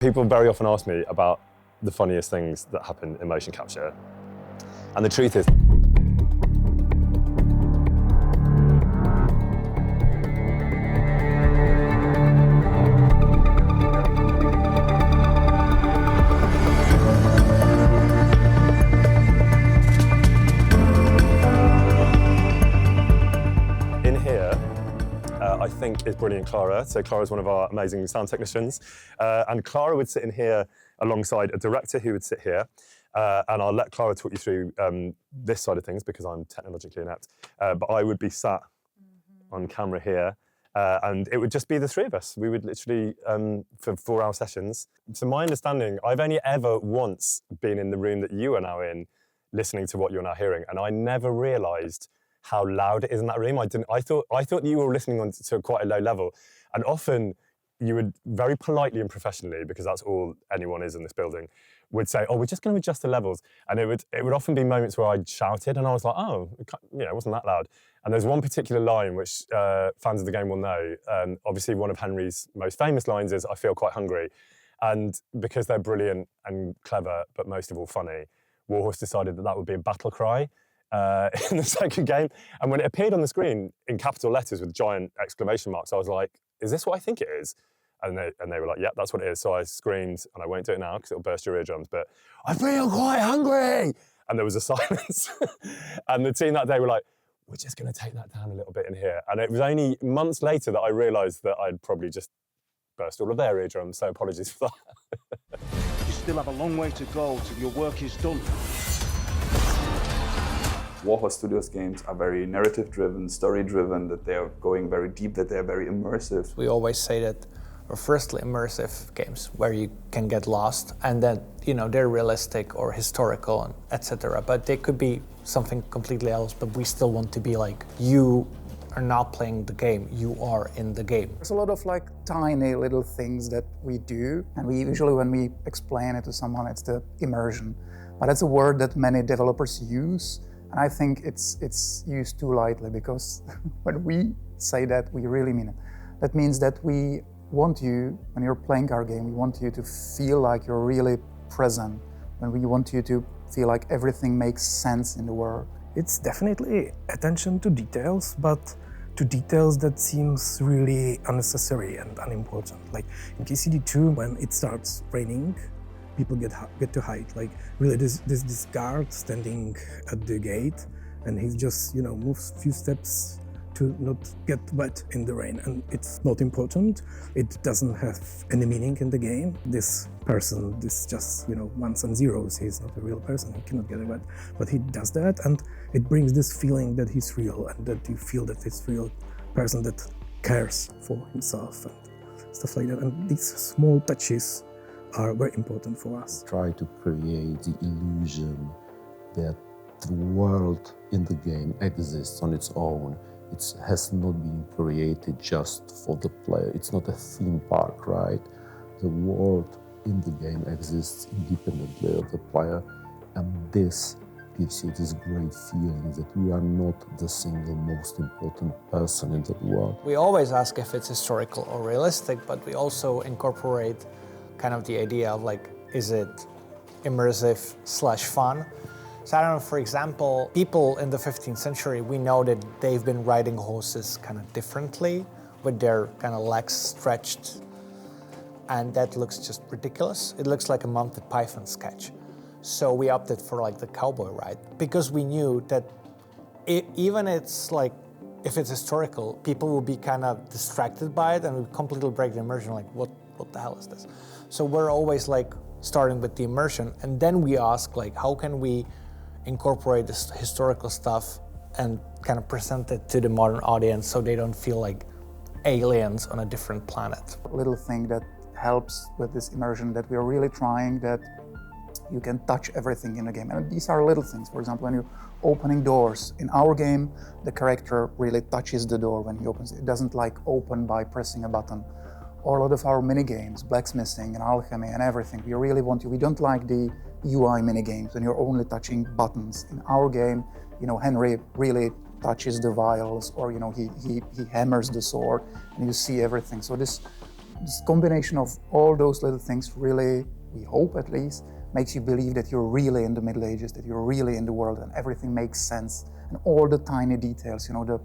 People very often ask me about the funniest things that happen in motion capture. And the truth is, in here, I think is brilliant Clara. So Clara's one of our amazing sound technicians. And Clara would sit in here alongside a director who would sit here. And I'll let Clara talk you through this side of things because I'm technologically inept. But I would be sat on camera here. And it would just be the three of us. We would literally, for 4-hour sessions. To my understanding, I've only ever once been in the room that you are now in, listening to what you're now hearing. And I never realised how loud it is in that room. I thought you were listening on to quite a low level. And often you would very politely and professionally, because that's all anyone is in this building, would say, oh, we're just going to adjust the levels. And it would often be moments where I'd shouted and I was like, oh, it wasn't that loud. And there's one particular line which fans of the game will know. Obviously, one of Henry's most famous lines is, I feel quite hungry. And because they're brilliant and clever, but most of all funny, Warhorse decided that would be a battle cry in the second game. And when it appeared on the screen in capital letters with giant exclamation marks, I was like, is this what I think it is? And they were like, yeah, that's what it is. So I screamed, and I won't do it now because it'll burst your eardrums, but I feel quite hungry. And there was a silence. And the team that day were like, we're just going to take that down a little bit in here. And it was only months later that I realised that I'd probably just burst all of their eardrums. So apologies for that. You still have a long way to go till your work is done. Warhorse Studios games are very narrative-driven, story-driven, that they're going very deep, that they're very immersive. We always say that we're firstly immersive games where you can get lost, and that they're realistic or historical and etc. But they could be something completely else. But we still want to be like, you are not playing the game, you are in the game. There's a lot of tiny little things that we do, and we usually, when we explain it to someone, it's the immersion. But that's a word that many developers use. And I think it's used too lightly, because when we say that, we really mean it. That means that we want you, when you're playing our game, we want you to feel like you're really present, when we want you to feel like everything makes sense in the world. It's definitely attention to details, but to details that seems really unnecessary and unimportant. Like in KCD2, when it starts raining, people get to hide. Like really, there's this guard standing at the gate, and he just moves a few steps to not get wet in the rain, and it's not important. It doesn't have any meaning in the game. This person, this just ones and zeros. He's not a real person. He cannot get wet, but he does that, and it brings this feeling that he's real, and that you feel that it's a real person that cares for himself and stuff like that. And these small touches are very important for us. Try to create the illusion that the world in the game exists on its own. It has not been created just for the player. It's not a theme park, right? The world in the game exists independently of the player, and this gives you this great feeling that you are not the single most important person in the world. We always ask if it's historical or realistic, but we also incorporate kind of the idea of is it immersive / fun? So I don't know, for example, people in the 15th century, we know that they've been riding horses kind of differently, with their kind of legs stretched, and that looks just ridiculous. It looks like a Monty Python sketch. So we opted for the cowboy ride, because we knew that even if it's historical, people will be kind of distracted by it and will completely break the immersion, what the hell is this? So we're always starting with the immersion, and then we ask how can we incorporate this historical stuff and kind of present it to the modern audience so they don't feel like aliens on a different planet. A little thing that helps with this immersion, that we're really trying that you can touch everything in the game. And these are little things. For example, when you're opening doors. In our game, the character really touches the door when he opens it. It doesn't open by pressing a button. Or a lot of our mini games, blacksmithing and alchemy and everything, we don't like the UI mini games when you're only touching buttons. In our game, Henry really touches the vials, or he hammers the sword, and you see everything. So this this combination of all those little things really, we hope at least, makes you believe that you're really in the Middle Ages, that you're really in the world and everything makes sense. And all the tiny details, you know,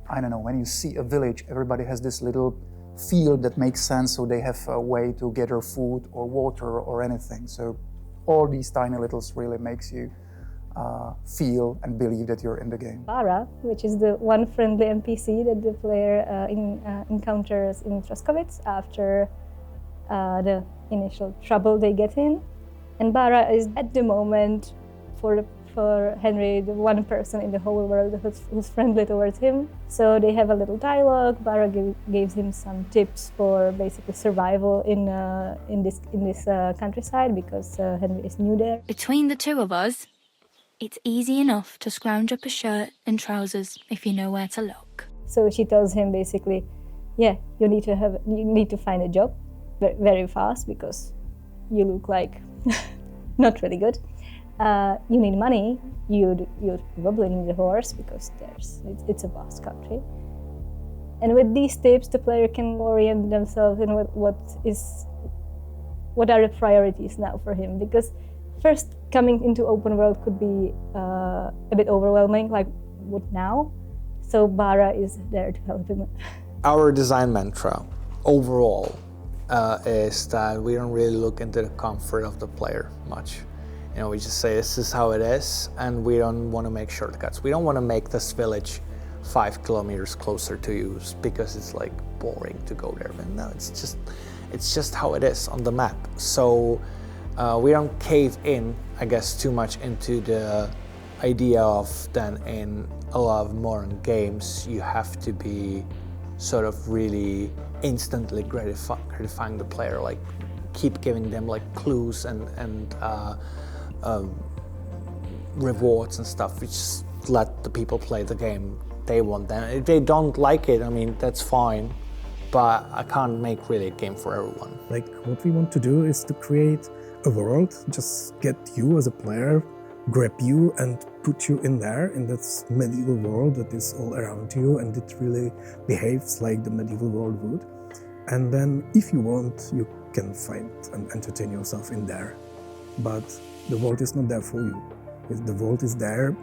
I don't know, when you see a village, everybody has this little field that makes sense, so they have a way to gather food or water or anything. So all these tiny littles really makes you feel and believe that you're in the game. Bara, which is the one friendly NPC that the player encounters in Troskowitz after the initial trouble they get in. And Bara is at the moment, for Henry, the one person in the whole world who's friendly towards him. So they have a little dialogue. Bara gives him some tips for basically survival in this countryside because Henry is new there. Between the two of us, it's easy enough to scrounge up a shirt and trousers if you know where to look. So she tells him basically, yeah, you need to find a job very fast because you look like not really good. You need money. You probably need a horse because it's a vast country. And with these tips, the player can orient themselves in what are the priorities now for him. Because first, coming into open world could be a bit overwhelming, like what now? So Bara is there to help him. Our design mantra overall is that we don't really look into the comfort of the player much. You know, we just say this is how it is, and we don't want to make shortcuts. We don't want to make this village 5 kilometers closer to you because it's like boring to go there. But no, it's just how it is on the map. So we don't cave in, I guess, too much into the idea of then in a lot of modern games you have to be sort of really instantly gratifying the player, like keep giving them like clues and rewards and stuff, which just let the people play the game they want. Then if they don't like it, I mean, that's fine, but I can't make really a game for everyone. Like, what we want to do is to create a world, just get you as a player, grab you and put you in there, in that medieval world that is all around you, and it really behaves like the medieval world would. And then, if you want, you can find and entertain yourself in there. But the world is not there for you. The world is there,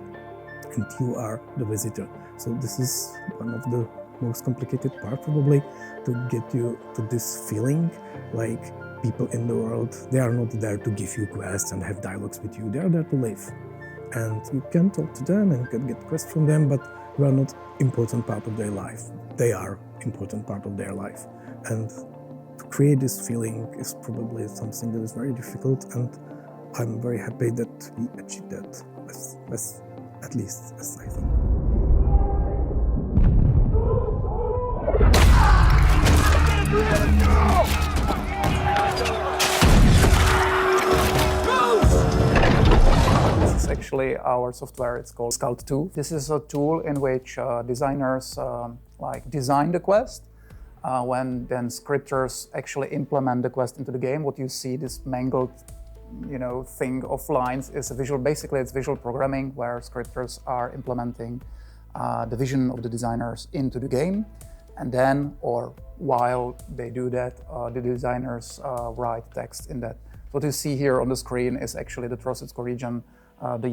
and you are the visitor. So this is one of the most complicated part, probably, to get you to this feeling like people in the world, they are not there to give you quests and have dialogues with you. They are there to live. And you can talk to them and you can get quests from them, but you are not important part of their life. They are important part of their life. And to create this feeling is probably something that is very difficult, and I'm very happy that we achieved that, as at least as I think. This is actually our software. It's called Skalt 2. This is a tool in which designers design the quest. When then scripters actually implement the quest into the game, what you see, this mangled, thing of lines, is a visual. Basically, it's visual programming where scripters are implementing the vision of the designers into the game, and then, or while they do that, the designers write text in that. What you see here on the screen is actually the Troskowitz region. The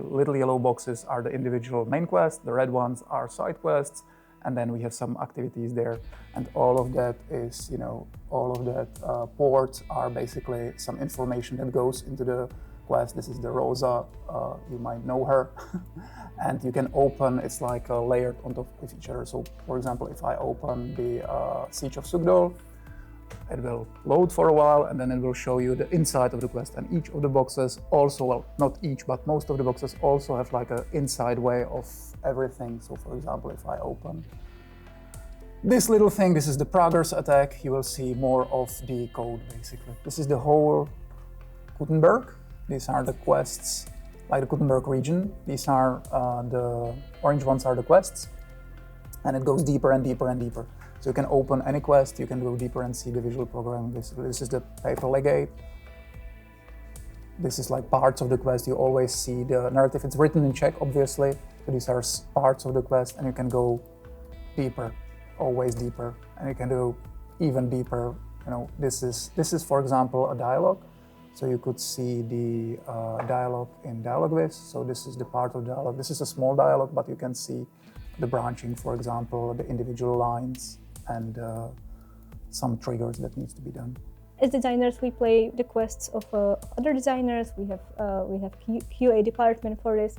little yellow boxes are the individual main quests. The red ones are side quests. And then we have some activities there, and all of that is, ports are basically some information that goes into the quest. This is the Rosa, you might know her, and you can open, it's like layered on top of each other. So, for example, if I open the Siege of Sugdol, it will load for a while, and then it will show you the inside of the quest. And each of the boxes also, well, not each, but most of the boxes also have like an inside way of everything. So, for example, if I open this little thing, this is the Praguers attack, you will see more of the code, basically. This is the whole Gutenberg. These are the quests, like the Gutenberg region. These are the orange ones are the quests, and it goes deeper and deeper and deeper. So you can open any quest, you can go deeper and see the visual programming. This is the paper legate. This is like parts of the quest. You always see the narrative. It's written in Czech, obviously. So these are parts of the quest, and you can go deeper, always deeper. And you can do even deeper. You know, this is for example a dialogue. So you could see the dialogue in dialogue with. So this is the part of dialogue. This is a small dialogue, but you can see the branching, for example, the individual lines and some triggers that needs to be done. As designers, we play the quests of other designers. We have QA department for this,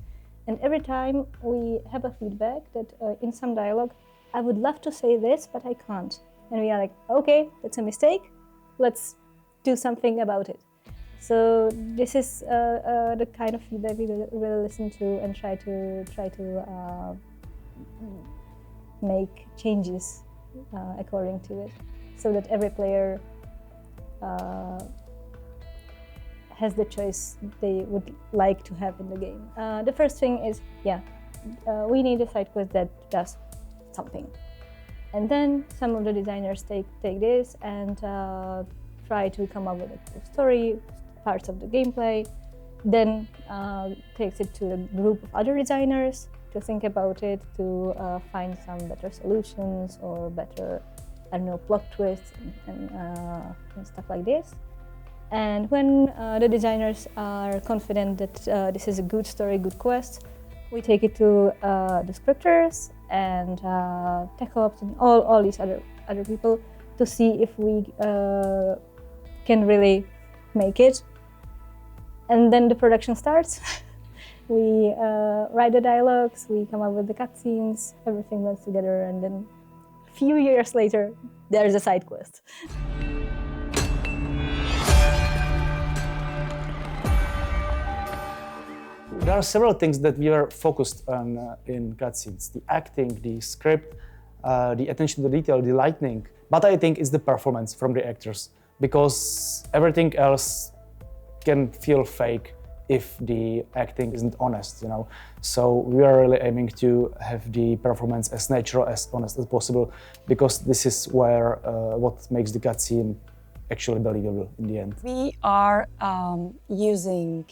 and every time we have a feedback that in some dialogue, I would love to say this, but I can't. And we are like, okay, that's a mistake. Let's do something about it. So this is the kind of feedback we really listen to and try to make changes according to it, so that every player has the choice they would like to have in the game. The first thing is, we need a side quest that does something. And then some of the designers take this and try to come up with a cool story, parts of the gameplay, then takes it to a group of other designers to think about it, to find some better solutions or better, I don't know, plot twists and stuff like this. And when the designers are confident that this is a good story, good quest, we take it to the scripters and tech ops and all these other people to see if we can really make it. And then the production starts. We write the dialogues, we come up with the cutscenes, everything goes together, and then a few years later, there's a side quest. There are several things that we are focused on in cutscenes: the acting, the script, the attention to detail, the lighting. But I think it's the performance from the actors, because everything else can feel fake if the acting isn't honest, you know. So we are really aiming to have the performance as natural, as honest as possible, because this is where what makes the cutscene actually believable in the end. We are using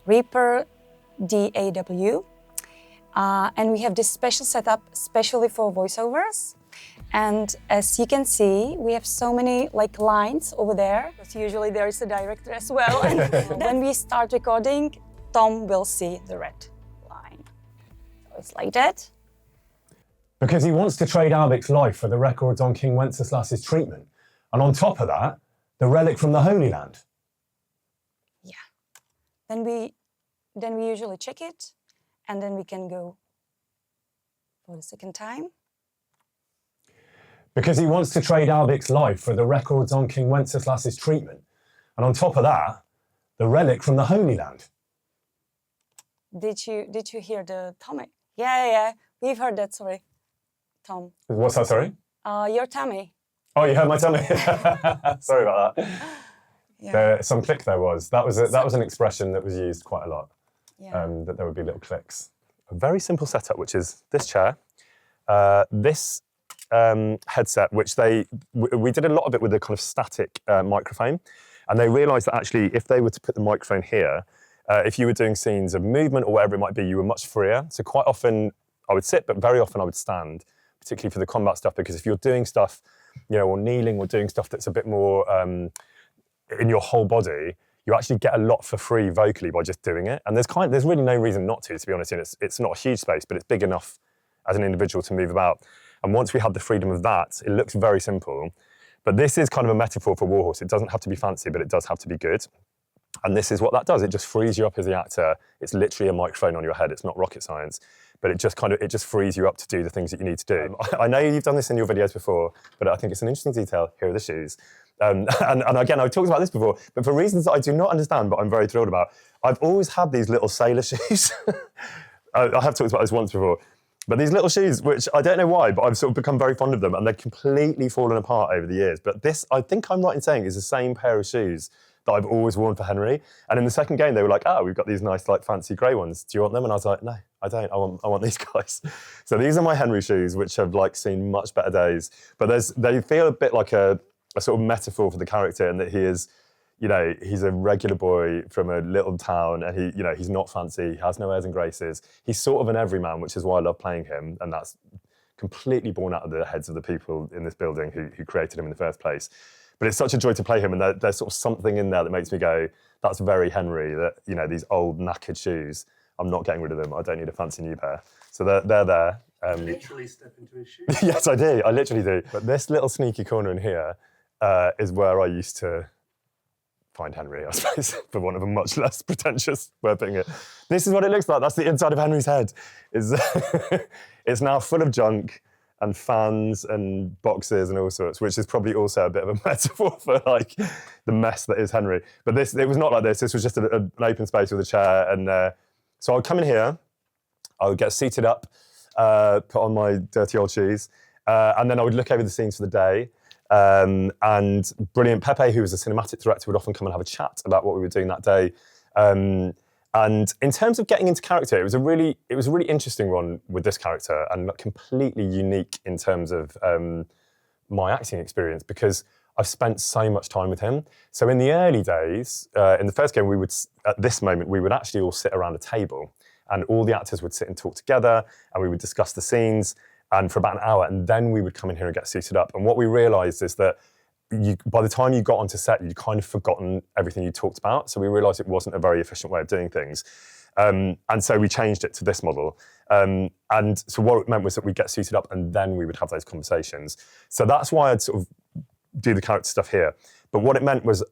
Reaper DAW, and we have this special setup especially for voiceovers. And as you can see, we have so many lines over there, because usually there is a director as well. And when we start recording, Tom will see the red line. So it's like that. Because he wants to trade Albic's life for the records on King Wenceslas's treatment. And on top of that, the relic from the Holy Land. Yeah. Then we usually check it, and then we can go for the second time. Because he wants to trade Albic's life for the records on King Wenceslas's treatment. And on top of that, the relic from the Holy Land. Did you hear the tummy? Yeah, we've heard that, sorry, Tom. What's that, sorry? Your tummy. Oh, you heard my tummy? Sorry about that. Yeah. Some click there was. That was an expression that was used quite a lot, that there would be little clicks. A very simple setup, which is this chair, this headset, which we did a lot of it with a kind of static microphone, and they realised that actually if they were to put the microphone here, if you were doing scenes of movement or whatever it might be, you were much freer. So quite often I would sit, but very often I would stand, particularly for the combat stuff, because if you're doing stuff, you know, or kneeling or doing stuff that's a bit more in your whole body, you actually get a lot for free vocally by just doing it. And there's really no reason not to be honest. And it's not a huge space, but it's big enough as an individual to move about. And once we have the freedom of that, it looks very simple. But this is kind of a metaphor for Warhorse. It doesn't have to be fancy, but it does have to be good. And this is what that does. It just frees you up as the actor. It's literally a microphone on your head. It's not rocket science, but it just frees you up to do the things that you need to do. I know you've done this in your videos before, but I think it's an interesting detail. Here are the shoes. And again, I've talked about this before, but for reasons that I do not understand, but I'm very thrilled about, I've always had these little sailor shoes. I have talked about this once before, but these little shoes, which I don't know why, but I've sort of become very fond of them, and they've completely fallen apart over the years. But this, I think I'm right in saying, is the same pair of shoes that I've always worn for Henry. And in the second game, they were like, oh, we've got these nice, like, fancy grey ones. Do you want them? And I was like, no, I don't. I want these guys. So these are my Henry shoes, which have, like, seen much better days. But they feel a bit like a sort of metaphor for the character, and that he is, you know, he's a regular boy from a little town, and he, you know, he's not fancy, he has no airs and graces. He's sort of an everyman, which is why I love playing him, and that's completely born out of the heads of the people in this building who created him in the first place. But it's such a joy to play him, and there's sort of something in there that makes me go, that's very Henry, that, you know, these old knackered shoes, I'm not getting rid of them. I don't need a fancy new pair. So they're there. Literally step into his shoes. Yes, I do. I literally do. But this little sneaky corner in here is where I used to find Henry, I suppose, for want of a much less pretentious way of putting it. This is what it looks like. That's the inside of Henry's head. It's now full of junk and fans and boxes and all sorts, which is probably also a bit of a metaphor for like the mess that is Henry. But it was not like this. This was just an open space with a chair. And so I would come in here, I would get seated up, put on my dirty old shoes, and then I would look over the scenes for the day. And brilliant Pepe, who was a cinematic director, would often come and have a chat about what we were doing that day. And in terms of getting into character, it was a really interesting one with this character, and completely unique in terms of my acting experience, because I've spent so much time with him. So in the early days, in the first game, at this moment, we would actually all sit around a table, and all the actors would sit and talk together, and we would discuss the scenes, and for about an hour, and then we would come in here and get suited up. And what we realised is that by the time you got onto set, you'd kind of forgotten everything you talked about. So we realised it wasn't a very efficient way of doing things. And so we changed it to this model. And so what it meant was that we'd get suited up and then we would have those conversations. So that's why I'd sort of do the character stuff here. But what it meant was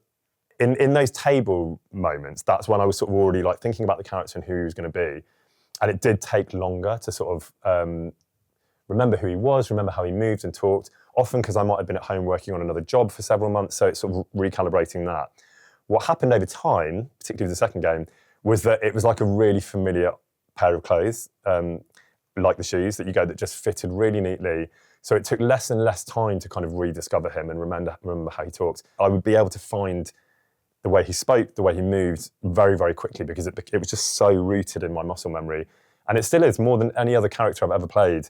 in those table moments, that's when I was sort of already like thinking about the character and who he was going to be. And it did take longer to sort of remember who he was, remember how he moved and talked, often because I might have been at home working on another job for several months, so it's sort of recalibrating that. What happened over time, particularly the second game, was that it was like a really familiar pair of clothes, like the shoes that you go, that just fitted really neatly. So it took less and less time to kind of rediscover him and remember how he talked. I would be able to find the way he spoke, the way he moved very, very quickly, because it was just so rooted in my muscle memory. And it still is, more than any other character I've ever played.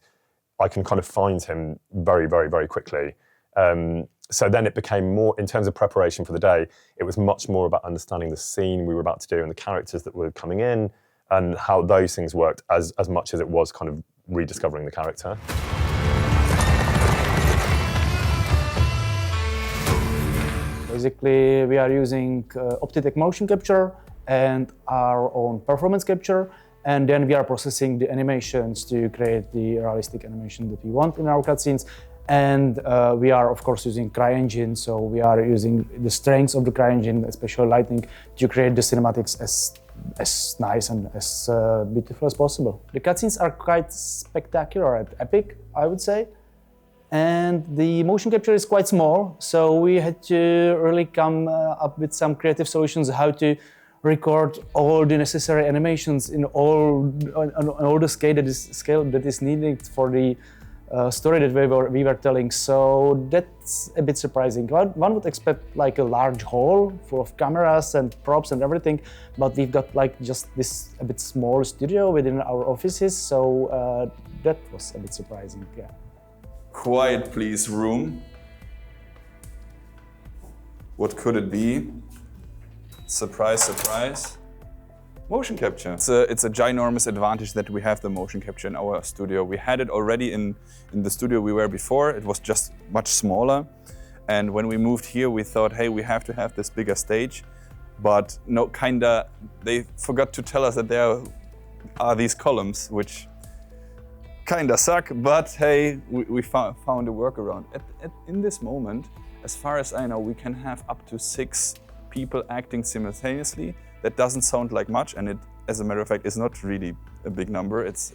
I can kind of find him very, very, very quickly. So then it became more, in terms of preparation for the day, it was much more about understanding the scene we were about to do and the characters that were coming in and how those things worked as much as it was kind of rediscovering the character. Basically, we are using Optitech motion capture and our own performance capture. And then we are processing the animations to create the realistic animation that we want in our cutscenes. And we are, of course, using CryEngine. So we are using the strengths of the CryEngine, especially lighting, to create the cinematics as nice and as beautiful as possible. The cutscenes are quite spectacular and epic, I would say. And the motion capture is quite small. So we had to really come up with some creative solutions how to record all the necessary animations in all the scale that is needed for the story that we were telling. So that's a bit surprising. One would expect like a large hall full of cameras and props and everything, but we've got like just this a bit small studio within our offices. So that was a bit surprising. Yeah. Quiet, please, room. What could it be? Surprise, surprise. Motion capture. It's a ginormous advantage that we have the motion capture in our studio. We had it already in the studio we were before. It was just much smaller. And when we moved here, we thought, hey, we have to have this bigger stage. But no, they forgot to tell us that there are these columns, which kinda suck, but hey, we found a workaround. In this moment, as far as I know, we can have up to 6 people acting simultaneously. That doesn't sound like much, and it, as a matter of fact, is not really a big number. It's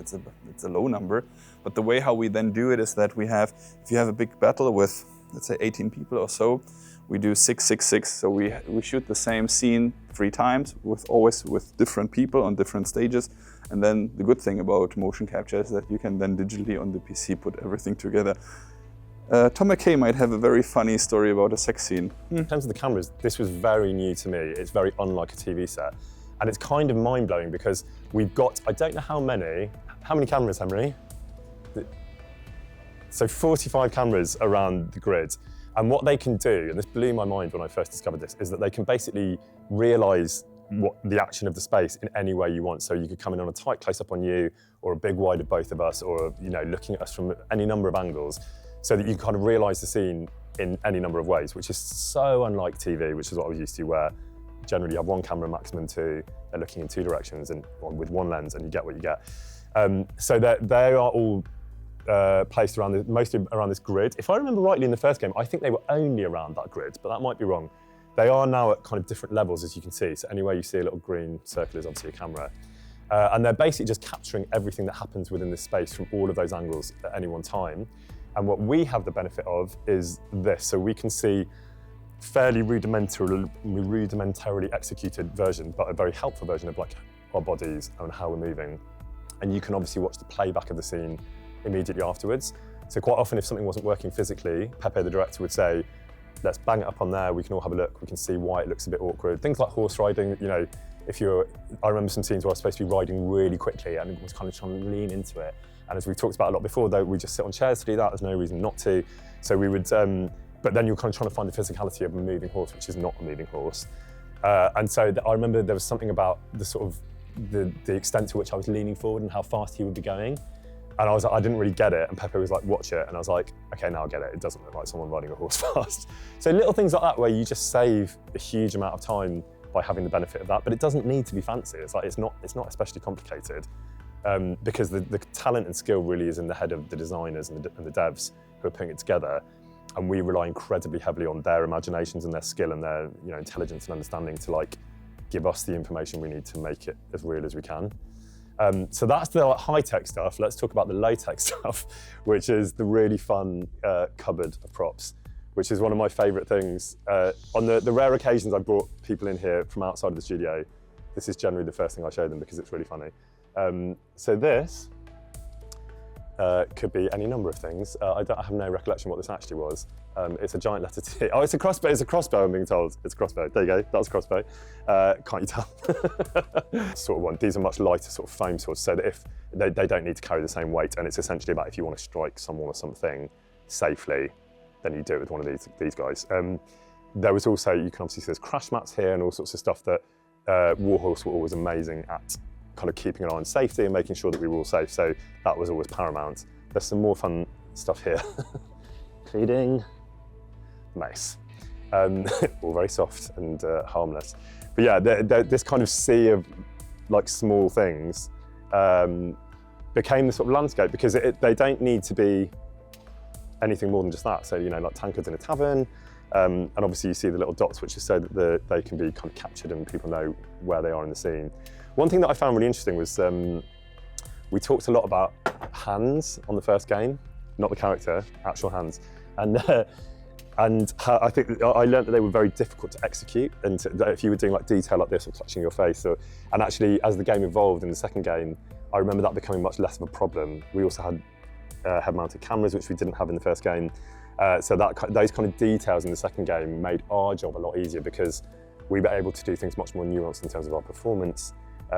a low number. But the way how we then do it is that we have, if you have a big battle with, let's say, 18 people or so, we do 6, 6, 6. So we shoot the same scene 3 times, always with different people on different stages. And then the good thing about motion capture is that you can then digitally on the PC put everything together. Tom McKay might have a very funny story about a sex scene. In terms of the cameras, this was very new to me. It's very unlike a TV set. And it's kind of mind-blowing because we've got, I don't know how many cameras, Henry? So 45 cameras around the grid. And what they can do, and this blew my mind when I first discovered this, is that they can basically realise the action of the space in any way you want. So you could come in on a tight close-up on you, or a big wide of both of us, or looking at us from any number of angles, so that you kind of realise the scene in any number of ways, which is so unlike TV, which is what I was used to, where generally you have one camera, maximum two, they're looking in two directions and with one lens, and you get what you get. So they are all placed around mostly around this grid. If I remember rightly in the first game, I think they were only around that grid, but that might be wrong. They are now at kind of different levels, as you can see. So anywhere you see a little green circle is obviously a camera. And they're basically just capturing everything that happens within this space from all of those angles at any one time. And what we have the benefit of is this. So we can see fairly rudimentarily executed version, but a very helpful version of like our bodies and how we're moving. And you can obviously watch the playback of the scene immediately afterwards. So quite often if something wasn't working physically, Pepe, the director, would say, let's bang it up on there, we can all have a look, we can see why it looks a bit awkward. Things like horse riding, I remember some scenes where I was supposed to be riding really quickly and was kind of trying to lean into it. And as we talked about a lot before, though, we just sit on chairs to do that, there's no reason not to. So we would, but then you're kind of trying to find the physicality of a moving horse, which is not a moving horse. And so I remember there was something about the sort of, the extent to which I was leaning forward and how fast he would be going. And I was like, I didn't really get it. And Pepe was like, watch it. And I was like, okay, now I get it. It doesn't look like someone riding a horse fast. So little things like that where you just save a huge amount of time by having the benefit of that. But it doesn't need to be fancy. It's like, it's not especially complicated because the talent and skill really is in the head of the designers and the devs who are putting it together. And we rely incredibly heavily on their imaginations and their skill and their intelligence and understanding to like give us the information we need to make it as real as we can. So that's the high-tech stuff. Let's talk about the low-tech stuff, which is the really fun cupboard of props, which is one of my favourite things. On the rare occasions I brought people in here from outside of the studio, this is generally the first thing I show them because it's really funny. So this could be any number of things. I have no recollection what this actually was. It's a giant letter T. Oh, it's a crossbow. It's a crossbow, I'm being told. It's a crossbow. There you go. That's a crossbow. Can't you tell? Sort of one. These are much lighter sort of foam swords, so that if they don't need to carry the same weight, and it's essentially about if you want to strike someone or something safely, then you do it with one of these guys. There was also, you can obviously see there's crash mats here and all sorts of stuff that Warhorse were always amazing at kind of keeping an eye on safety and making sure that we were all safe. So that was always paramount. There's some more fun stuff here, including mace. All very soft and harmless. But yeah, this kind of sea of like small things became the sort of landscape because they don't need to be anything more than just that. So, like tankards in a tavern, and obviously you see the little dots, which is so that they can be kind of captured and people know where they are in the scene. One thing that I found really interesting was we talked a lot about hands on the first game, not the character, actual hands. And I think I learned that they were very difficult to execute, and if you were doing like detail like this or touching your face, and actually as the game evolved in the second game, I remember that becoming much less of a problem. We also had head-mounted cameras, which we didn't have in the first game, so those kind of details in the second game made our job a lot easier because we were able to do things much more nuanced in terms of our performance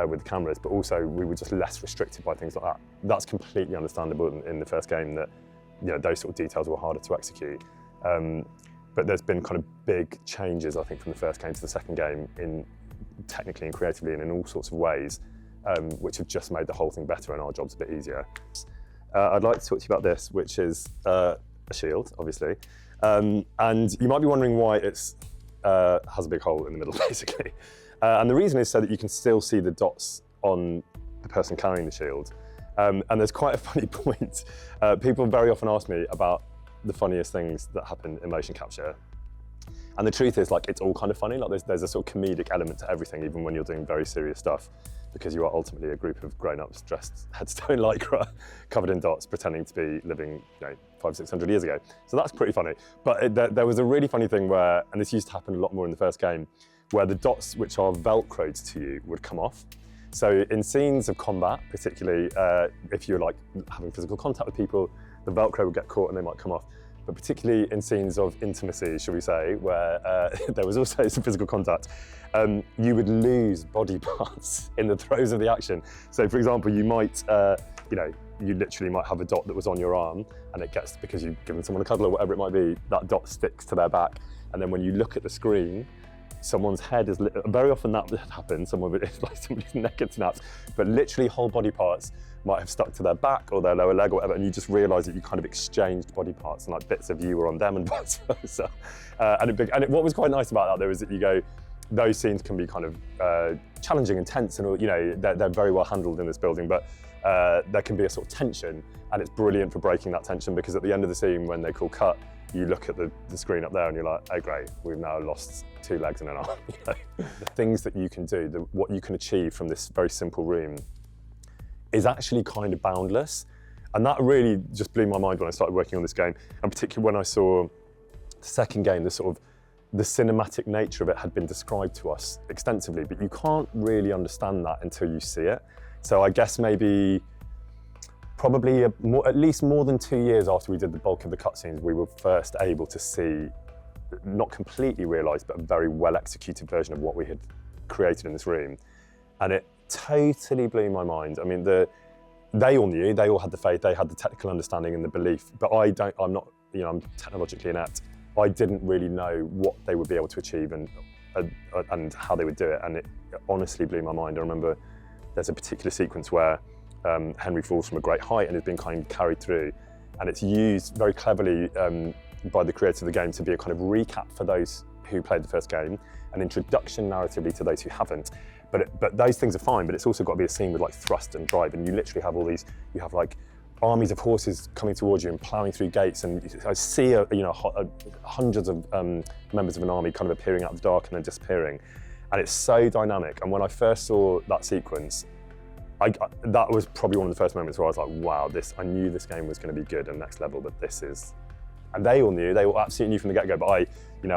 with the cameras, but also we were just less restricted by things like that. That's completely understandable in the first game that those sort of details were harder to execute. But there's been kind of big changes, I think, from the first game to the second game, in technically and creatively and in all sorts of ways, which have just made the whole thing better and our jobs a bit easier. I'd like to talk to you about this, which is a shield, obviously. And you might be wondering why it has a big hole in the middle, basically. And the reason is so that you can still see the dots on the person carrying the shield. And there's quite a funny point. People very often ask me about the funniest things that happen in motion capture. And the truth is, like, it's all kind of funny. Like, there's a sort of comedic element to everything, even when you're doing very serious stuff, because you are ultimately a group of grown-ups dressed headstone lycra, covered in dots, pretending to be living 500-600 years ago. So that's pretty funny. But there was a really funny thing where, and this used to happen a lot more in the first game, where the dots which are velcroed to you would come off. So in scenes of combat, particularly if you're like having physical contact with people, the Velcro would get caught and they might come off. But particularly in scenes of intimacy, shall we say, where there was also some physical contact, you would lose body parts in the throes of the action. So for example, you might, you literally might have a dot that was on your arm and it gets, because you've given someone a cuddle or whatever it might be, that dot sticks to their back. And then when you look at the screen, someone's head is very often that happens. Somebody's neck gets snapped, but literally whole body parts might have stuck to their back or their lower leg or whatever, and you just realise that you kind of exchanged body parts and like bits of you were on them and vice versa. What was quite nice about that though is that you go, those scenes can be kind of challenging and tense, and you know they're very well handled in this building, but there can be a sort of tension, and it's brilliant for breaking that tension, because at the end of the scene when they call cut, you look at the screen up there and you're like, oh great, we've now lost 2 legs and an arm. The things that you can do, what you can achieve from this very simple room is actually kind of boundless. And that really just blew my mind when I started working on this game, and particularly when I saw the second game, the cinematic nature of it had been described to us extensively, but you can't really understand that until you see it. So I guess maybe probably at least more than 2 years after we did the bulk of the cutscenes, we were first able to see, not completely realised, but a very well executed version of what we had created in this room. And it totally blew my mind. I mean, they all knew, they all had the faith, they had the technical understanding and the belief, but I'm not, you know, I'm technologically inept. I didn't really know what they would be able to achieve and how they would do it. And it honestly blew my mind. I remember there's a particular sequence where Henry falls from a great height and is being kind of carried through. And it's used very cleverly by the creator of the game to be a kind of recap for those who played the first game, an introduction narratively to those who haven't. But those things are fine, but it's also got to be a scene with like thrust and drive, and you literally have all these, you have like armies of horses coming towards you and ploughing through gates, and I see hundreds of members of an army kind of appearing out of the dark and then disappearing. And it's so dynamic. And when I first saw that sequence, that was probably one of the first moments where I was like, wow, I knew this game was going to be good and next level, but this is, and they all knew, they all absolutely knew from the get-go, but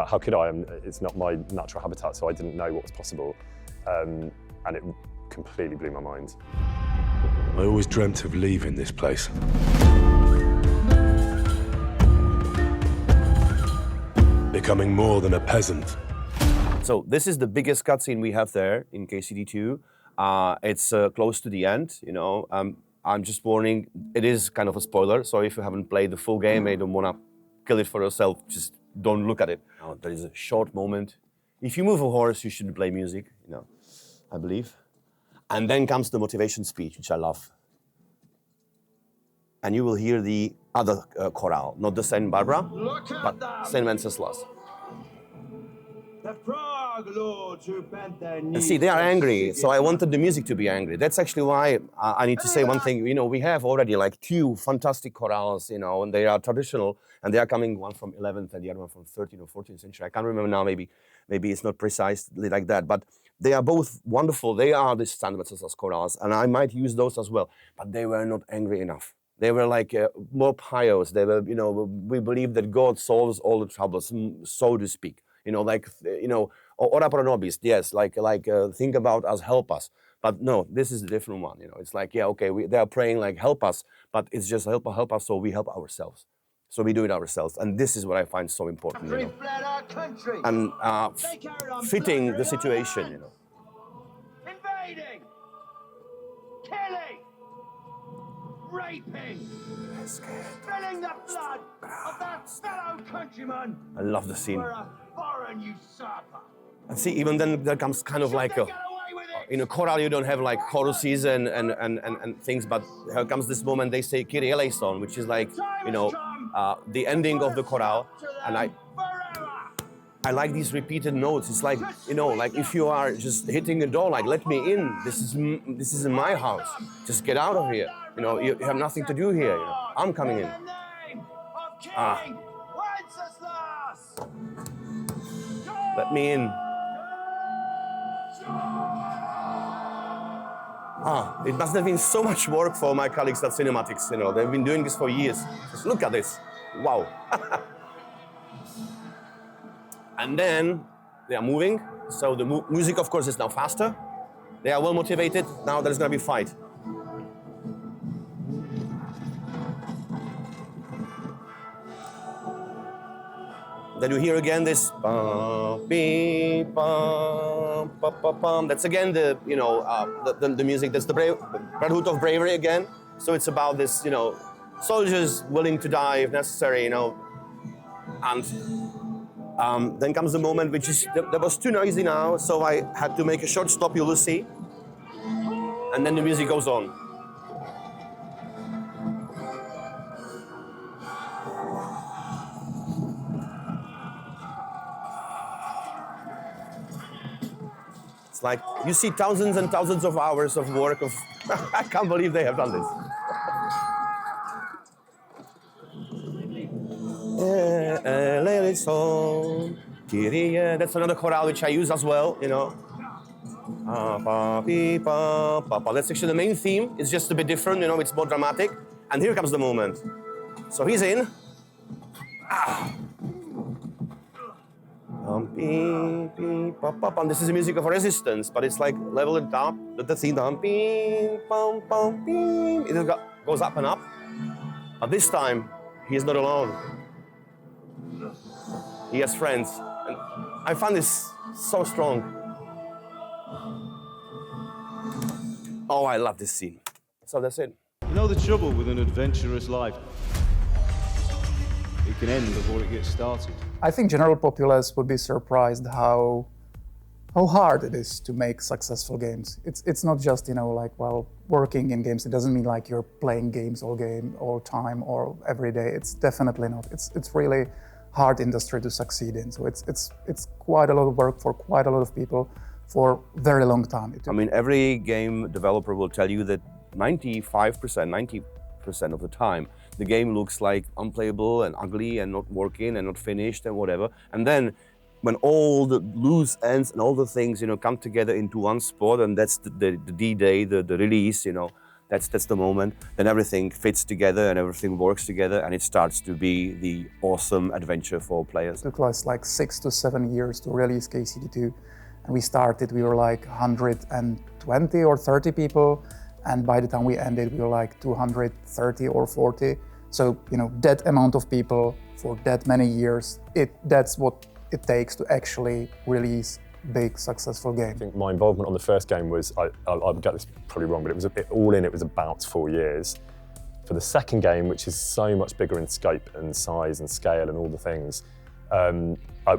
how could I? It's not my natural habitat, so I didn't know what was possible. And it completely blew my mind. I always dreamt of leaving this place. Becoming more than a peasant. So this is the biggest cutscene we have there in KCD2. It's close to the end, you know. I'm just warning, it is kind of a spoiler, so if you haven't played the full game and you don't want to kill it for yourself, just don't look at it. Now, there is a short moment. If you move a horse, you shouldn't play music, you know, I believe. And then comes the motivation speech, which I love. And you will hear the other chorale, not the Saint Barbara, but Saint Wenceslas. The Prague lords who bent their knees. And see, they are angry, so I wanted the music to be angry. That's actually why I need to say one thing. You know, we have already like 2 fantastic chorales, you know, and they are traditional, and they are coming, one from 11th and the other one from 13th or 14th century. I can't remember now, maybe it's not precisely like that, but they are both wonderful. They are the Saint Wenceslas chorales, and I might use those as well, but they were not angry enough. They were like more pious. They were, you know, we believe that God solves all the troubles, so to speak. You know, like, you know, ora pro nobis, yes, like think about us, help us. But no, this is a different one. You know, it's like, yeah, okay, they are praying like help us, but it's just help us, so we help ourselves. So we do it ourselves, and this is what I find so important, you know, and fitting the situation, you know. Invading, killing, raping, spilling the blood of their fellow countrymen. I love the scene. We're a foreign usurper. And see, even then there comes kind of like in a choral you don't have like choruses and things, but here comes this moment they say Kyrie eleison, which is like, you know, the ending of the choral, and I like these repeated notes. It's like, you know, like if you are just hitting a door, like let me in. This is in my house. Just get out of here. You know, you have nothing to do here. You know, I'm coming in. Let me in. It must have been so much work for my colleagues at Cinematics. You know, they've been doing this for years. Just look at this. Wow. And then they are moving. So the music, of course, is now faster. They are well motivated. Now there's going to be a fight. Then you hear again this bum, beep, bum, ba, ba, bum. That's again the, you know, the music. That's the Brotherhood of Bravery again. So it's about this, you know, soldiers willing to die if necessary, you know. And Then comes the moment which is, that was too noisy now, so I had to make a short stop, you will see. And then the music goes on. It's like, you see thousands and thousands of hours of work of, I can't believe they have done this. That's another chorale which I use as well, you know. That's actually the main theme. It's just a bit different, you know, it's more dramatic. And here comes the moment. So he's in. And this is the music of resistance, but it's like level it up, the theme, it goes up and up. But this time, he is not alone. He has friends. And I find this so strong. Oh, I love this scene. So that's it. You know the trouble with an adventurous life? It can end before it gets started. I think general populace would be surprised how hard it is to make successful games. It's not just, you know, like, well, working in games. It doesn't mean like you're playing games all time or every day. It's definitely not. It's really hard industry to succeed in. So it's quite a lot of work for quite a lot of people for a very long time. I mean, every game developer will tell you that 90% of the time, the game looks like unplayable and ugly and not working and not finished and whatever. And then when all the loose ends and all the things, you know, come together into one spot, and that's the D-Day, the release, you know, that's the moment, then everything fits together and everything works together and it starts to be the awesome adventure for players. It took us like 6 to 7 years to release KCD2. And we were like 120 or 30 people. And by the time we ended, we were like 230 or 40. So, you know, that amount of people for that many years, that's what it takes to actually release big, successful game. I think my involvement on the first game was, I'll get this probably wrong, but it was it was about 4 years. For the second game, which is so much bigger in scope and size and scale and all the things,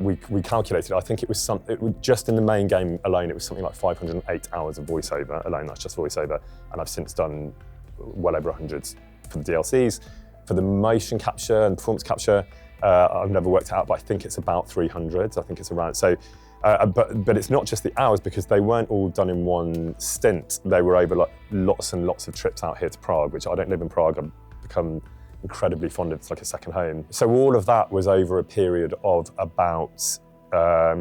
we calculated, I think it was just in the main game alone, it was something like 508 hours of voiceover alone, that's just voiceover. And I've since done well over 100 for the DLCs. For the motion capture and performance capture, I've never worked it out, but I think it's about 300. I think it's around, so, but it's not just the hours because they weren't all done in one stint. They were over like lots and lots of trips out here to Prague, which I don't live in Prague. I've become incredibly fond of. It's like a second home. So all of that was over a period of about, I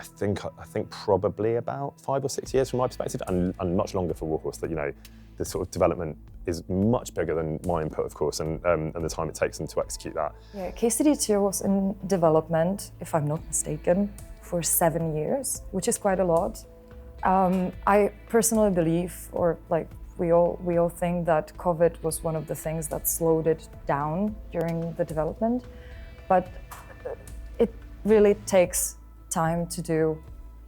think probably about 5 or 6 years from my perspective, and much longer for Warhorse. That, you know, the sort of development is much bigger than my input, of course, and the time it takes them to execute that. Yeah, KCD2 was in development, if I'm not mistaken, for 7 years, which is quite a lot. I personally believe, or like we all think, that COVID was one of the things that slowed it down during the development, but it really takes time to do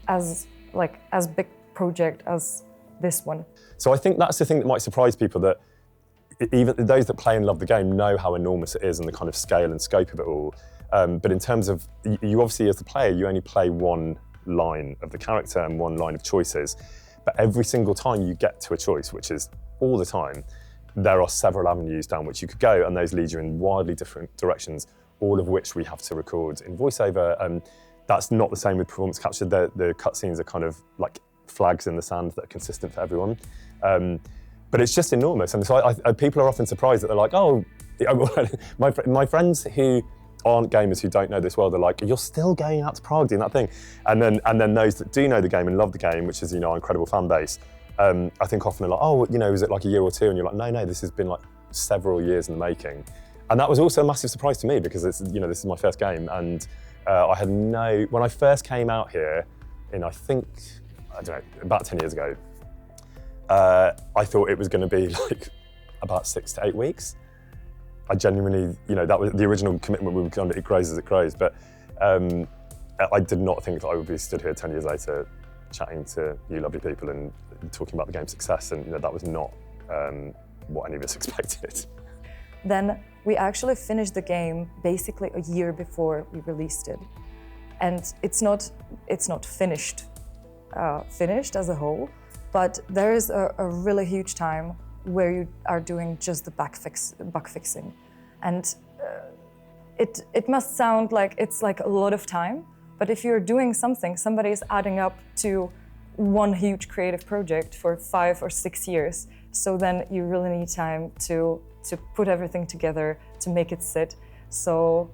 as big project as this one. So I think that's the thing that might surprise people, that even those that play and love the game know how enormous it is and the kind of scale and scope of it all. But in terms of, you obviously as the player, you only play one line of the character and one line of choices. But every single time you get to a choice, which is all the time, there are several avenues down which you could go, and those lead you in wildly different directions, all of which we have to record in voiceover. That's not the same with performance capture. The cutscenes are kind of like flags in the sand that are consistent for everyone. But it's just enormous. And so people are often surprised that they're like, oh, my friends who aren't gamers, who don't know this well, they're like, you're still going out to Prague doing that thing. And then those that do know the game and love the game, which is, you know, our incredible fan base, I think often are like, oh, you know, was it like a year or two? And you're like, no, this has been like several years in the making. And that was also a massive surprise to me because it's, you know, this is my first game. And I had when I first came out here in, I think, I don't know, about 10 years ago, I thought it was going to be like about 6 to 8 weeks. I genuinely, you know, that was the original commitment. We were kind of, it grows as it grows. But I did not think that I would be stood here 10 years later chatting to you lovely people and talking about the game's success. And, you know, that was not what any of us expected. then we actually finished the game basically a year before we released it. And it's not finished as a whole, but there is a really huge time where you are doing just the bug fixing. And it must sound like it's like a lot of time, but if you're doing something, somebody is adding up to one huge creative project for 5 or 6 years. So then you really need time to put everything together, to make it sit. So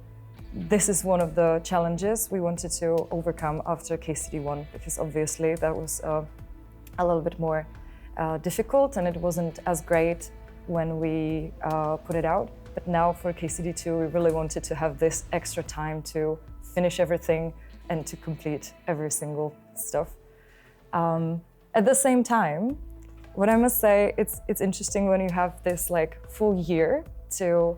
this is one of the challenges we wanted to overcome after KCD1, because obviously that was a little bit more difficult and it wasn't as great when we put it out. But now for KCD2, we really wanted to have this extra time to finish everything and to complete every single stuff. At the same time, what I must say, it's interesting when you have this like full year to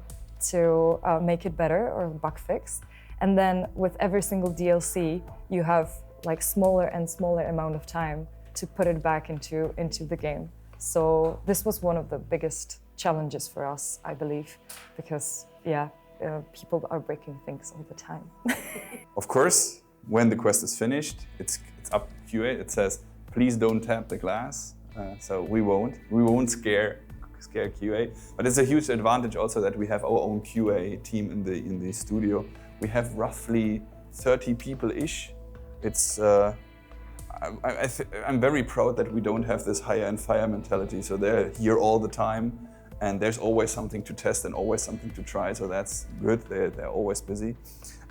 make it better or bug fix, and then with every single DLC, you have like smaller and smaller amount of time to put it back into the game. So this was one of the biggest challenges for us, I believe, because people are breaking things all the time. Of course, when the quest is finished, it's up to QA. It says, please don't tap the glass. So we won't scare QA. But it's a huge advantage also that we have our own QA team in the studio. We have roughly 30 people-ish. It's I'm very proud that we don't have this hire and fire mentality. So they're here all the time, and there's always something to test and always something to try. So that's good. They're always busy.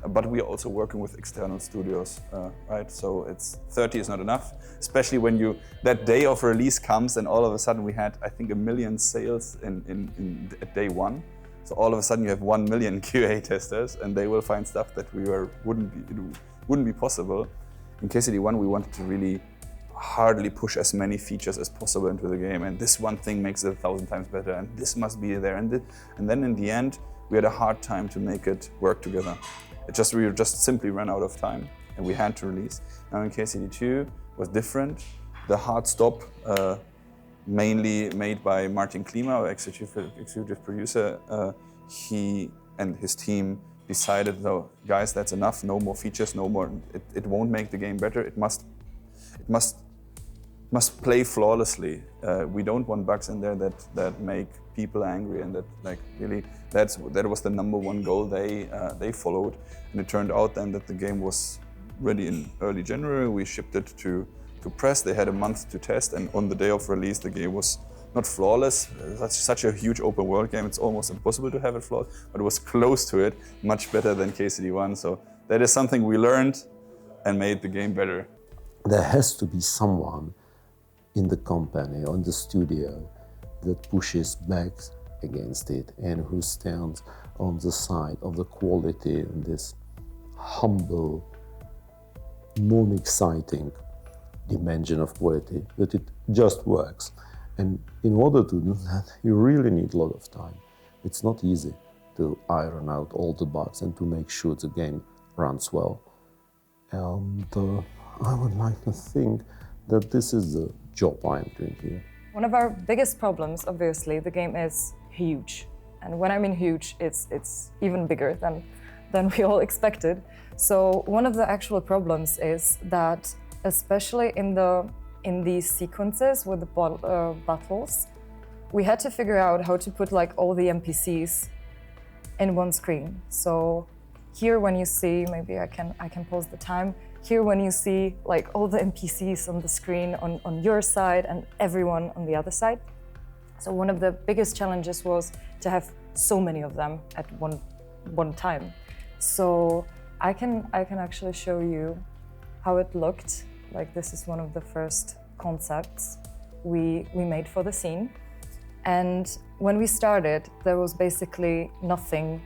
But we are also working with external studios, right? So 30 is not enough, especially when that day of release comes and all of a sudden we had, I think, 1 million sales at day one. So all of a sudden you have 1 million QA testers and they will find stuff that wouldn't be possible. In KCD1, we wanted to really hardly push as many features as possible into the game, and this one thing makes it 1,000 times better, and this must be there, and then in the end, we had a hard time to make it work together. We just simply ran out of time, and we had to release. Now in KCD2 was different. The hard stop, mainly made by Martin Klima, our executive producer, he and his team decided, no, guys, that's enough. No more features, no more. It won't make the game better. It must play flawlessly. We don't want bugs in there that make people angry, and that that was the #1 goal they followed. And it turned out then that the game was ready in early January. We shipped it to press. They had a month to test, and on the day of release, the game was not flawless. That's such a huge open world game. It's almost impossible to have it flawed, but it was close to it, much better than KCD1. So that is something we learned and made the game better. There has to be someone in the company or in the studio that pushes back against it and who stands on the side of the quality and this humble, non-exciting dimension of quality, that it just works. And in order to do that, you really need a lot of time. It's not easy to iron out all the bugs and to make sure the game runs well. And I would like to think that this is the job I'm doing here. One of our biggest problems, obviously, the game is huge. And when I mean huge, it's even bigger than we all expected. So one of the actual problems is that, especially in these sequences with the battles, we had to figure out how to put like all the NPCs in one screen. So here when you see, maybe I can pause the time. Here when you see like all the NPCs on the screen on your side and everyone on the other side. So one of the biggest challenges was to have so many of them at one time. So I can actually show you how it looked. Like this is one of the first concepts we made for the scene. And when we started, there was basically nothing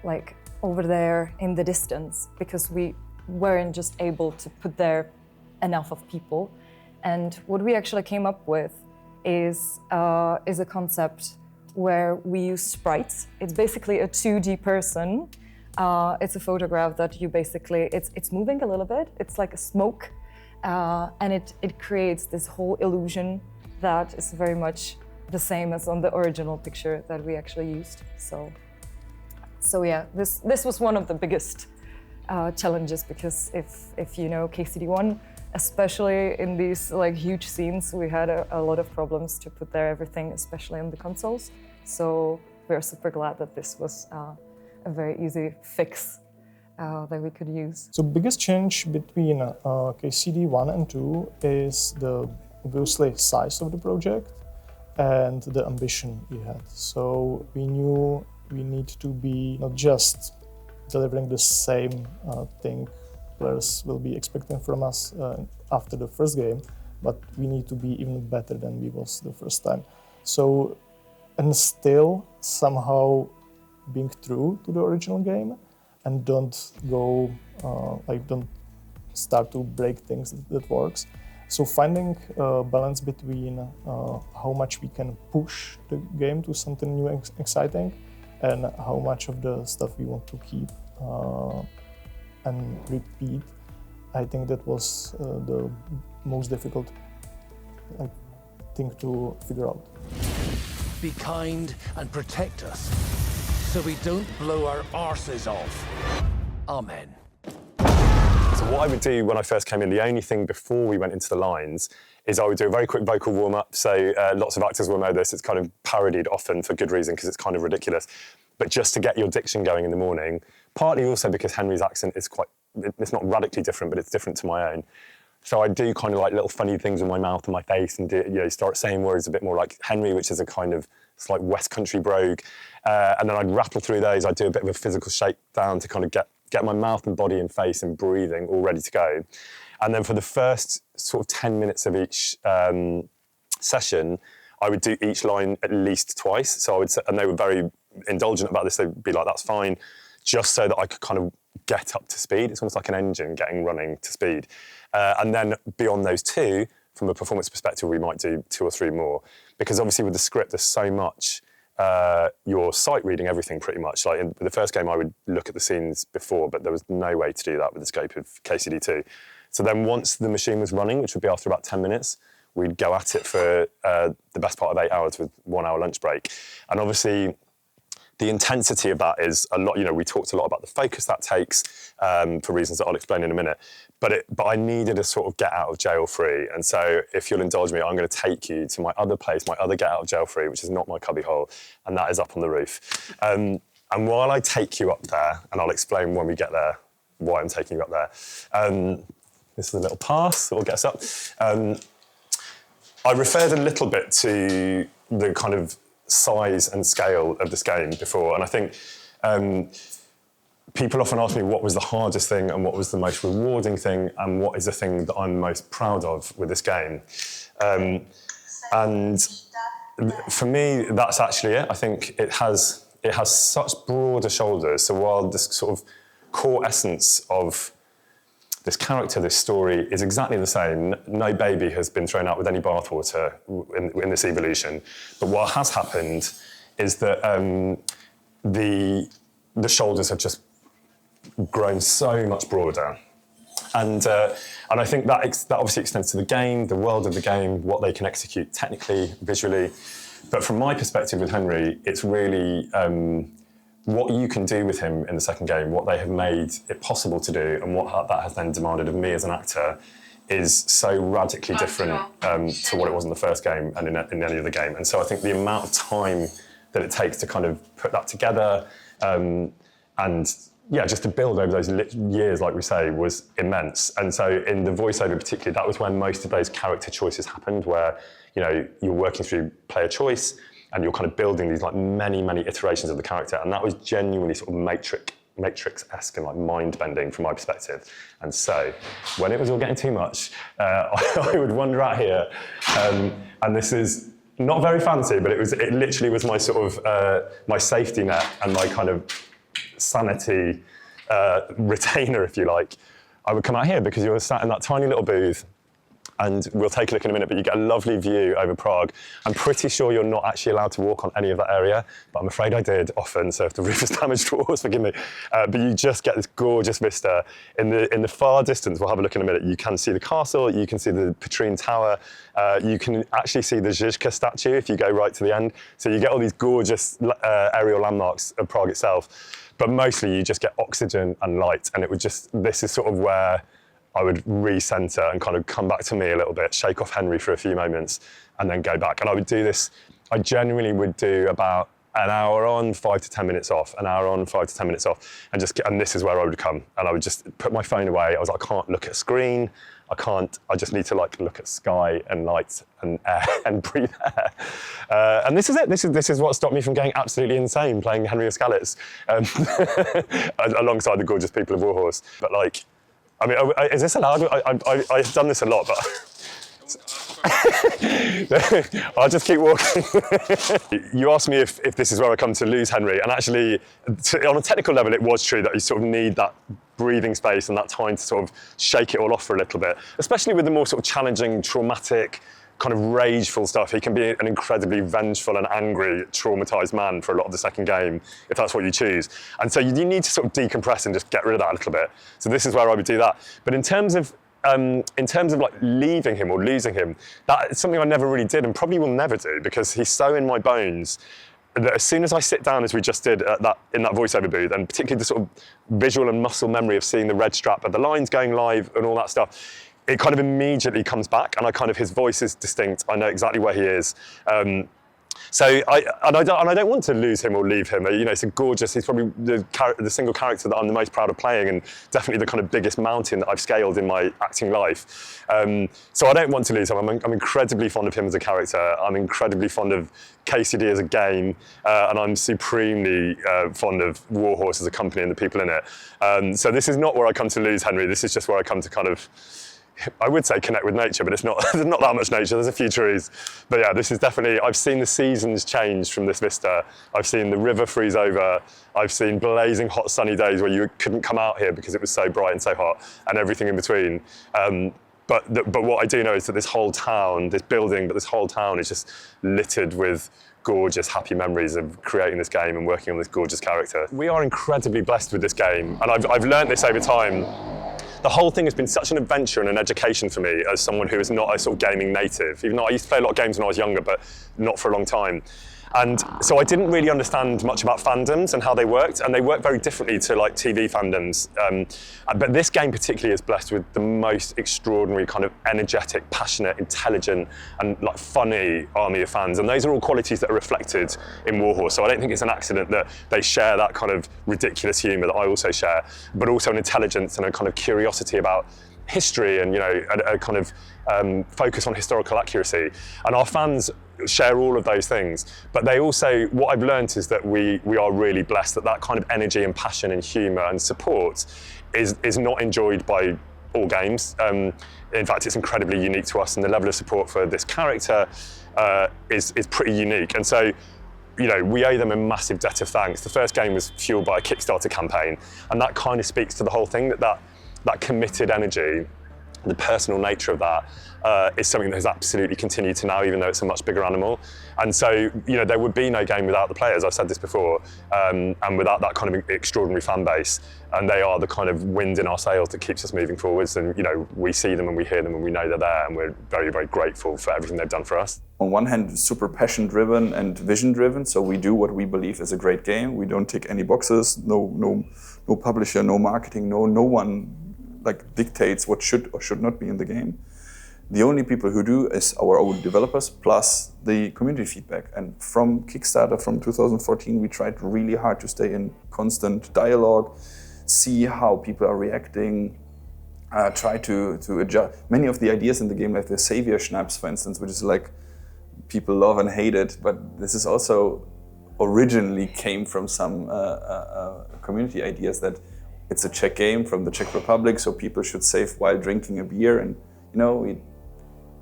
like over there in the distance, because we weren't just able to put there enough of people. And what we actually came up with is a concept where we use sprites. It's basically a 2D person. It's a photograph that you basically, it's moving a little bit. It's like a smoke, and it creates this whole illusion that is very much the same as on the original picture that we actually used. So yeah, this was one of the biggest challenges, because if you know KCD1, especially in these like huge scenes, we had a lot of problems to put there everything, especially on the consoles. So we're super glad that this was a very easy fix that we could use. So biggest change between KCD 1 and 2 is the obviously size of the project and the ambition we had. So we knew we need to be not just delivering the same thing players will be expecting from us after the first game, but we need to be even better than we was the first time. So, and still somehow being true to the original game, and don't go don't start to break things that works. So finding a balance between how much we can push the game to something new and exciting, and how much of the stuff we want to keep and repeat, I think that was the most difficult thing to figure out. Be kind and protect us, so we don't blow our arses off. Amen. So what I would do when I first came in, the only thing before we went into the lines is I would do a very quick vocal warm-up. So lots of actors will know this. It's kind of parodied often for good reason, because it's kind of ridiculous. But just to get your diction going in the morning, partly also because Henry's accent is it's not radically different, but it's different to my own. So I do kind of like little funny things with my mouth and my face, and start saying words a bit more like Henry, which is a kind of slight West Country brogue. And then I'd rattle through those. I'd do a bit of a physical shakedown to kind of get my mouth and body and face and breathing all ready to go. And then for the first sort of 10 minutes of each session, I would do each line at least twice. So I would say, and they were very indulgent about this. They'd be like, that's fine, just so that I could kind of get up to speed. It's almost like an engine running to speed. And then beyond those two, from a performance perspective, we might do 2 or 3 more. Because obviously with the script, there's so much, you're sight reading everything pretty much. Like in the first game, I would look at the scenes before, but there was no way to do that with the scope of KCD2. So then once the machine was running, which would be after about 10 minutes, we'd go at it for the best part of 8 hours with 1 hour lunch break. And obviously, the intensity of that is a lot. We talked a lot about the focus that takes for reasons that I'll explain in a minute. But I needed a sort of get out of jail free. And so if you'll indulge me, I'm going to take you to my other place, my other get out of jail free, which is not my cubbyhole, and that is up on the roof. And while I take you up there, and I'll explain when we get there why I'm taking you up there, this is a little pass that will get us up. I referred a little bit to the kind of size and scale of this game before, and I think people often ask me what was the hardest thing and what was the most rewarding thing and what is the thing that I'm most proud of with this game. And for me, that's actually it. I think it has such broader shoulders. So while this sort of core essence of this character, this story is exactly the same. No baby has been thrown out with any bathwater in this evolution. But what has happened is that the shoulders have just grown so much broader. And I think that obviously extends to the game, the world of the game, what they can execute technically, visually. But from my perspective with Henry, it's really what you can do with him in the second game, what they have made it possible to do, and what that has then demanded of me as an actor is so radically different to what it was in the first game and in any other game. And so I think the amount of time that it takes to kind of put that together and just to build over those years, like we say, was immense. And so in the voiceover particularly, that was when most of those character choices happened, where you're working through player choice and you're kind of building these like many, many iterations of the character. And that was genuinely sort of Matrix-esque and like mind-bending from my perspective. And so when it was all getting too much, I would wander out here, and this is not very fancy, but it literally was my sort of my safety net and my kind of sanity retainer, if you like. I would come out here because you were sat in that tiny little booth, and we'll take a look in a minute, but you get a lovely view over Prague. I'm pretty sure you're not actually allowed to walk on any of that area, but I'm afraid I did often, so if the roof is damaged, forgive me. But you just get this gorgeous vista. In the far distance, we'll have a look in a minute, you can see the castle, you can see the Petrine Tower, you can actually see the Žižka statue if you go right to the end. So you get all these gorgeous aerial landmarks of Prague itself, but mostly you just get oxygen and light, and this is sort of where I would recenter and kind of come back to me a little bit, shake off Henry for a few moments, and then go back. And I would do this, I generally would do about an hour on, 5 to 10 minutes off, an hour on, 5 to 10 minutes off, and this is where I would come. And I would just put my phone away. I was like, I can't look at a screen. I just need to like look at sky and light and air and breathe air. And this is it. This is what stopped me from going absolutely insane playing Henry of Skalitz alongside the gorgeous people of Warhorse. But like, I mean, is this allowed? I've done this a lot, but I'll just keep walking. You asked me if this is where I come to lose Henry, and actually, on a technical level, it was true that you sort of need that breathing space and that time to sort of shake it all off for a little bit, especially with the more sort of challenging, traumatic, kind of rageful stuff. He can be an incredibly vengeful and angry, traumatized man for a lot of the second game, if that's what you choose. And so you need to sort of decompress and just get rid of that a little bit. So this is where I would do that. But in terms of like leaving him or losing him, that is something I never really did and probably will never do, because he's so in my bones that as soon as I sit down, as we just did in that voiceover booth, and particularly the sort of visual and muscle memory of seeing the red strap of the lines going live and all that stuff, it kind of immediately comes back, and his voice is distinct. I know exactly where he is. So I don't want to lose him or leave him. You know, it's a gorgeous. He's probably the single character that I'm the most proud of playing, and definitely the kind of biggest mountain that I've scaled in my acting life. So I don't want to lose him. I'm incredibly fond of him as a character. I'm incredibly fond of KCD as a game, and I'm supremely fond of Warhorse as a company and the people in it. So this is not where I come to lose Henry. This is just where I come to kind of, I would say connect with nature, but it's not, there's not that much nature, there's a few trees. But yeah, this is definitely, I've seen the seasons change from this vista. I've seen the river freeze over. I've seen blazing hot sunny days where you couldn't come out here because it was so bright and so hot, and everything in between. But what I do know is that this whole town, this building, but this whole town is just littered with gorgeous, happy memories of creating this game and working on this gorgeous character. We are incredibly blessed with this game, and I've learned this over time. The whole thing has been such an adventure and an education for me as someone who is not a sort of gaming native. Even though I used to play a lot of games when I was younger, but not for a long time. And so I didn't really understand much about fandoms and how they worked, and they work very differently to like TV fandoms. But this game particularly is blessed with the most extraordinary kind of energetic, passionate, intelligent, and like funny army of fans. And those are all qualities that are reflected in Warhorse. So I don't think it's an accident that they share that kind of ridiculous humour that I also share, but also an intelligence and a kind of curiosity about history, and a kind of focus on historical accuracy. And our fans share all of those things, but they also, what I've learned is that we are really blessed that kind of energy and passion and humour and support is not enjoyed by all games. In fact, it's incredibly unique to us, and the level of support for this character is pretty unique. And so, we owe them a massive debt of thanks. The first game was fueled by a Kickstarter campaign, and that kind of speaks to the whole thing, that committed energy, the personal nature of that is something that has absolutely continued to now, even though it's a much bigger animal. And so, there would be no game without the players, I've said this before, and without that kind of extraordinary fan base. And they are the kind of wind in our sails that keeps us moving forwards. And, we see them and we hear them and we know they're there, and we're very, very grateful for everything they've done for us. On one hand, super passion-driven and vision-driven, so we do what we believe is a great game. We don't tick any boxes, no publisher, no marketing, no one like dictates what should or should not be in the game. The only people who do is our own developers plus the community feedback. And from Kickstarter, from 2014, we tried really hard to stay in constant dialogue, see how people are reacting, try to adjust. Many of the ideas in the game, like the Savior Schnapps, for instance, which is like people love and hate it, but this is also originally came from some community ideas that it's a Czech game from the Czech Republic, so people should save while drinking a beer, and we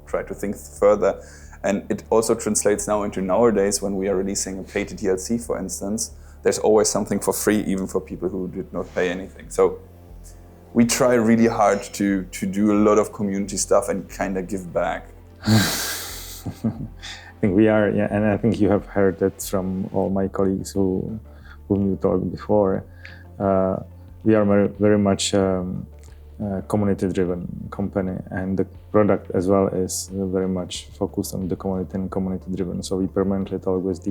try to think further. And it also translates now into nowadays when we are releasing a paid DLC, for instance, there's always something for free, even for people who did not pay anything. So We try really hard to do a lot of community stuff and kind of give back. I think we are, yeah, and I think you have heard that from all my colleagues whom you talked before. We are very much a community-driven company, and the product as well is very much focused on the community and community-driven. So we permanently talk with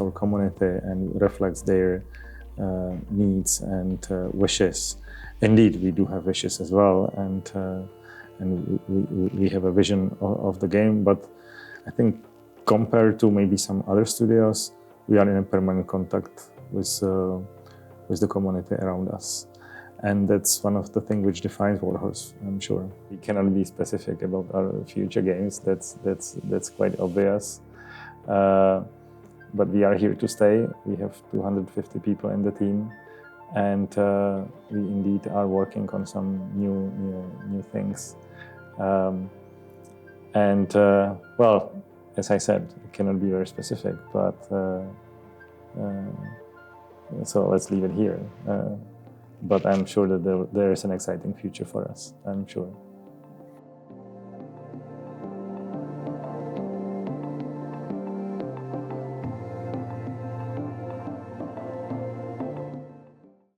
our community and reflects their needs and wishes. Indeed, we do have wishes as well, and we have a vision of the game. But I think compared to maybe some other studios, we are in a permanent contact with the community around us. And that's one of the things which defines Warhorse, I'm sure. We cannot be specific about our future games, that's quite obvious. But we are here to stay. We have 250 people in the team, and we indeed are working on some new things. Well, as I said, I cannot be very specific, but so let's leave it here. But I'm sure that there is an exciting future for us, I'm sure.